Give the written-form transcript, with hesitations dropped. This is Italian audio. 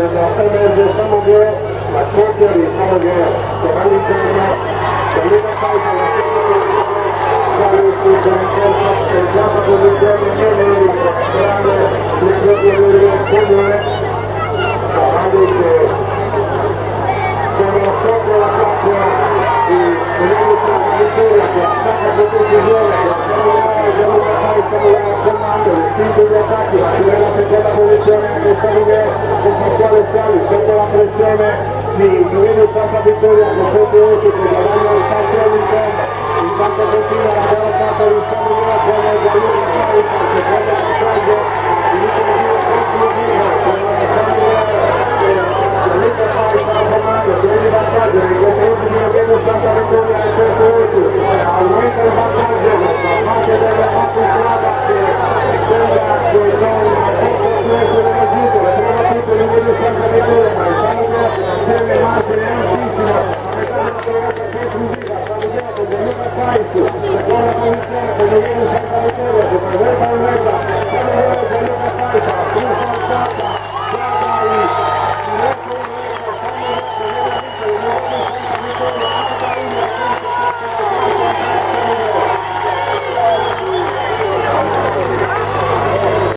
emerge Samoghe, la coppia di Samoghe che va all'interno, Gianluca Faica, la terza posizione Neri, grande il proprio comune, cavalli che sono sopra la coppia di Gianluca Vittoria che attacca con decisione, che Gianluca Faica al comando, il spinto di attacchi, la fine della seconda posizione anche Samoghe con Pasquale Sali, sotto la pressione di Giovanni Santa Vittoria con Pepe Otti che guadagna il salto all'interno. Intanto continua la buona carta di Samoghe con Gianluca Faica, il secondo passaggio, l'ultimo giro conclusivo con Samoghe e Gianluca Faica al comando, tiene il vantaggio, nei confronti di Giovanni Santa Vittoria e Pepe Otti, aumenta il vantaggio da parte della strada che sembra che non possa essere raggiunto, la prima tutto il numero di Santa Vittoria, ma il Samoghe deve margine altissimo, a metà della provata conclusiva, Samoghe con Gianluca Faica, seconda posizione con Giovanni Santa Vittoria che preserva il mezzo